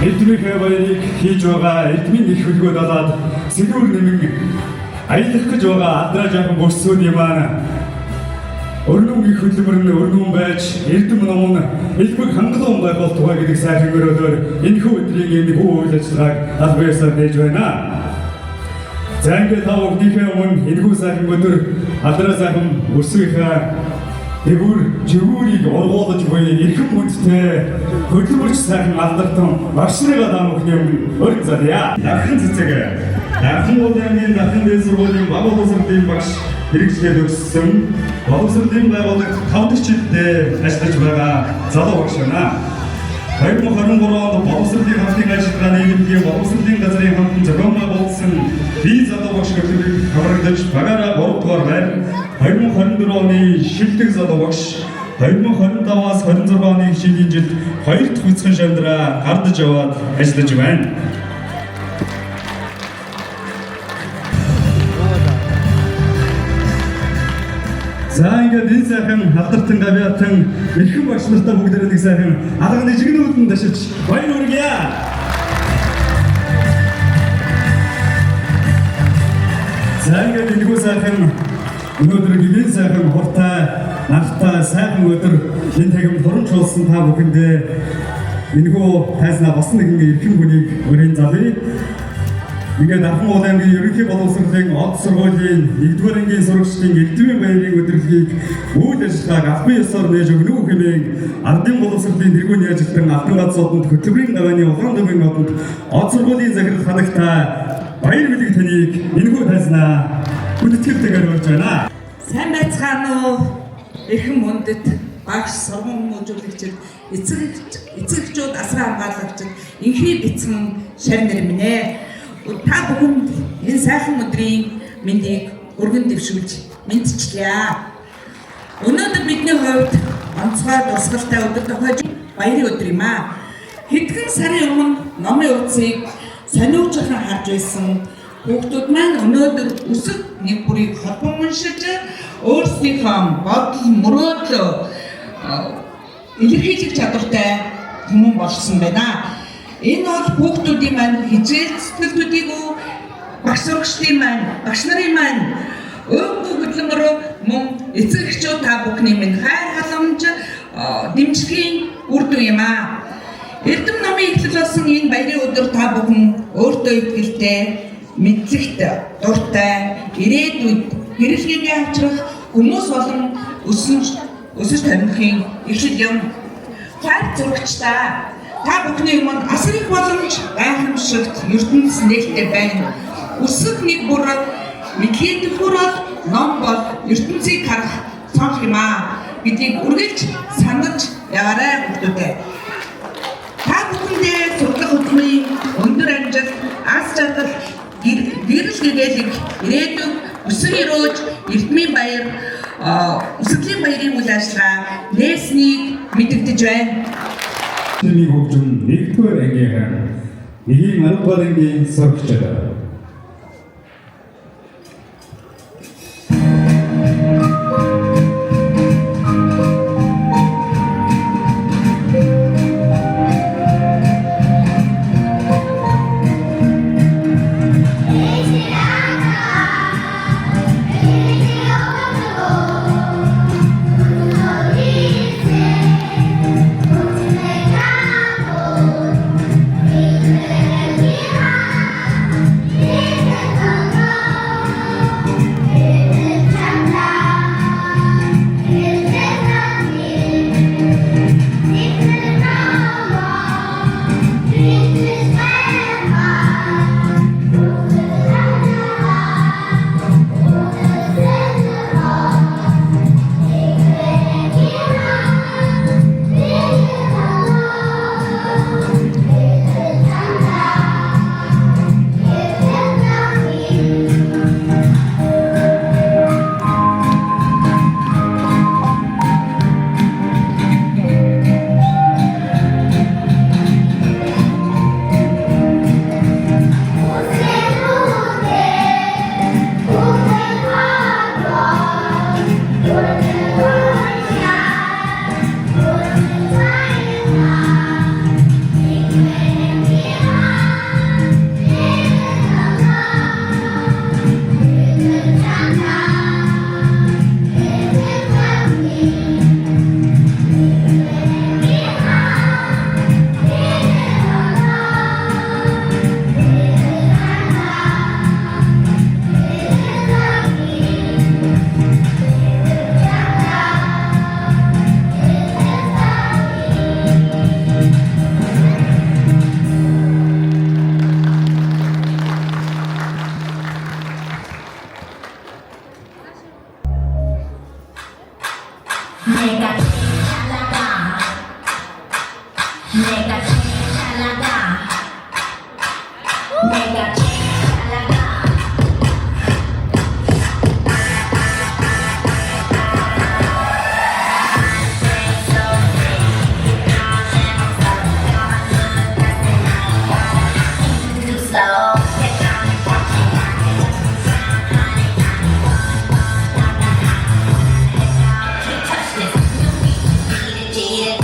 Эдмийнхээ баярыг хийж байгаа эдмийн их хөлгөө далаад сэлгүүр нэмэн аялах гэж байгаа адраа жаахан бөссөөний маань өрнөм их хөлбөр нь өрнөм байж эрдэм ном нь элбэг хангалуун байх бол тугай гэдэг сайхан өрөөлөөр энэхүү өдрийн энэ хүү үйл ажиллагааг аль биесээр нээж байна. За ингээд та бүхнийхээ өмнө энэхүү сайхан өдөр алдраа сайхан өсгийнхаа дэвүр живүүрийг ургуулж буй эрхэм хүндтэй хөдөлмөрч сайхан алдартан багшныгаа та бүхний өмнө өрн зарья. Дахин цэцэг Дахин уулын дахин дэс сургуулийн баг боловсролын багш хэрэгжлээд өгсөн боловсролын байгууллагт 5 жилдээ ажиллаж байгаа залуу багш байна. 2023 онд боловсролын хамтын ажиллагааны нэгдлийн боловсролын газрын хамтан зохиомжтой болсон бие залуу багш хөтөлбөрийг хамрагдаж багаараа 3 дугаар байр 2024 оны шилдэг залуу багш 2025-аас 26 оны шинийн жилд 2 дахь үсгэн шандраа гардаж яваад ажиллаж байна. За ингээд энэ сайхан халдвартан гавьяатан эрхэм багш нартай бүгдээрээ нэг сайхан алганы жигнүүдэн дашиж баяр хүргье. За ингээд энэхүү сайхан өнөөдөр гинэн сайхан хуртай нартай сайхан өдөр энэ тагим хурамчулсан та бүхэндээ энэхүү тайзнаа бас нэгэн эрхэм хүнийг өрийн залъя. Ингээд Ахмад уулын ерөнхий боловсролын од сургуулийн 1-р ангийн сурагчдын элдвийн баярын өдрөлгийг үйл ажиллагааг албан ёсоор нээж өгнө үү хэмээн ардын боловсролын тэргүүний ажилтан Алтан газруудад хөтөлбөрийн гавьяаны Улаандүмэн нотод од сургуулийн захирал ханагтай баяр билэг таныг энэхүү тайзнаа хүндэтгэлтэйгээр урьж байна. Сайн байцгаана уу? Эрхэм хүндэт багш сургууль хүмүүжүүлэгчид эцэгчүүд асран хамгаалагчид инхий бицэн шар нэр минь ээ. Та бүхэнд энэ сайхан өдрийн мэндийг өргөн дэвшүүлж мэдчихлээ. Өнөөдөр бидний хувьд онцгой дурсгалтай өдөр тохиож баярын өдөр юм аа. Хэдхэн сарын өмнө номын утсыг сониуучхан харж байсан хүүхдүүд маань өнөөдөр өсөг нэг бүрийг холбон уншиж өөрсдийнхөө бодол мөрөөдөл илэрхийлэх чадвартай хүмүүс болсон байна. Энэ бол хүүхдүүдийн маань хичээл сэтгэлдүүдийг багш сурагчдын маань, багш нарын маань өвгөө хөдөлмөр мөн эцэг эхчүүд та бүхний минь хайр халамж дэмжлэгийн үр дүн юм аа. Эрдэм номын эхлэл болсон энэ баярын өдөр та бүхэн өөртөө итгэлтэй, мэдлэгт дуртай, ирээдүйд хэрэглээгээ авчрах хүмүүс болон өсөж тарихын эхлэл юм. Хайр зурагчдаа та бүхний өмнө асар их боломж гайхамшигт ертөнц нээлттэй байна. Өсөх нэг бүр мэдхийн төвхөр бол ном бол ертөнцийг харах цонх юм аа. Бидийг үргэлж санаж яваарай хүүхдүүдээ. Та бүхэндээ сурлах хөдөлмөрийн өндөр амжилт, аз жаргал, гэрэл гэгээлэг, ирээдүйд өсөр өрөөж, эрдмийн баяр, өсгөлийн баярын үйл ажиллагаа нээснийг мэдэгдэж байна. Тэний хөгжим 1-р ангийнхаа 10-р ангийн сурагчид. 내가 제일 잘 나가 내가 제일 잘 나가 내가 제일 잘 나가 slow touch this beat it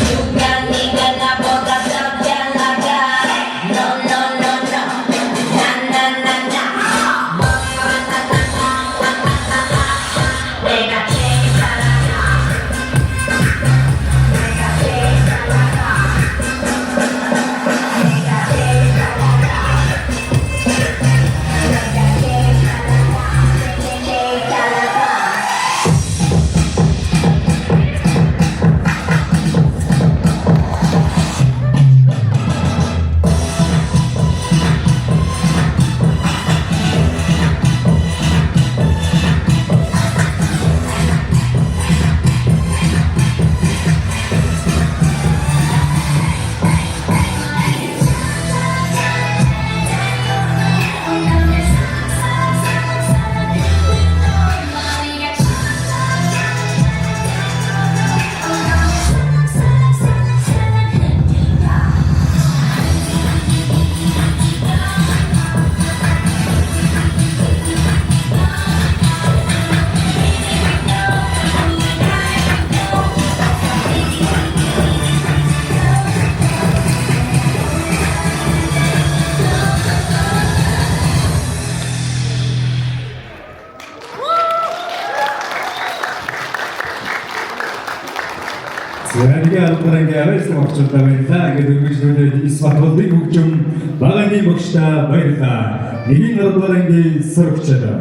누가 네가 나보다 더 잘 나가 No no no no 나나나나 내가 제일 잘 나가 내가 제일 잘 나가 내가 제일 잘 나가 내가 제일 잘 나가 제일 잘 나가 Зэрэг алдарынгийн авьяаслаг багчуудаа баярлалаа. Ингээд үргэлжлүүлээд Исбатулын хөгжим багааны багштай баярлалаа. Нэгin алдарынгийн сурагчдаа.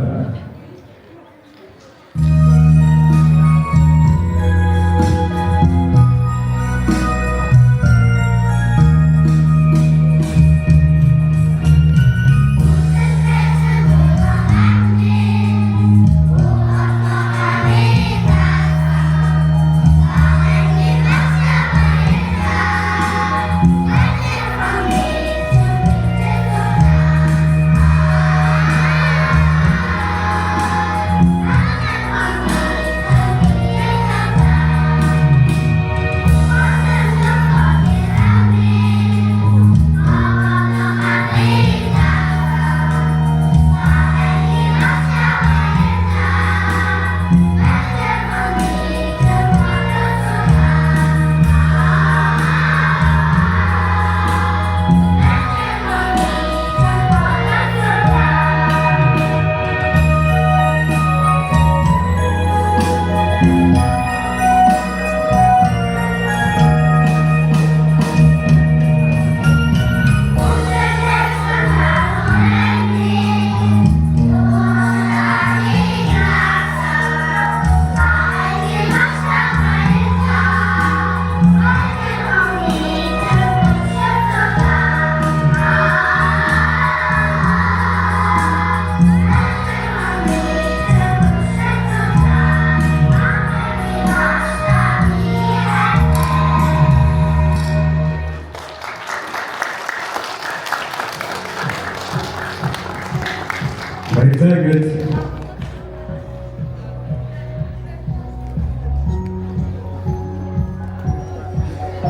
Баярлалаа.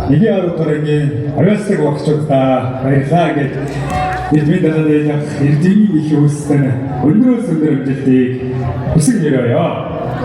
Нэгin алдарынгийн авьяаслаг багчуудаа баярлалаа гэж эзэмд дагаад явах эрдэмийн их үүссэн өнөөс өндөр амжилтыг хүсэж өрөөё.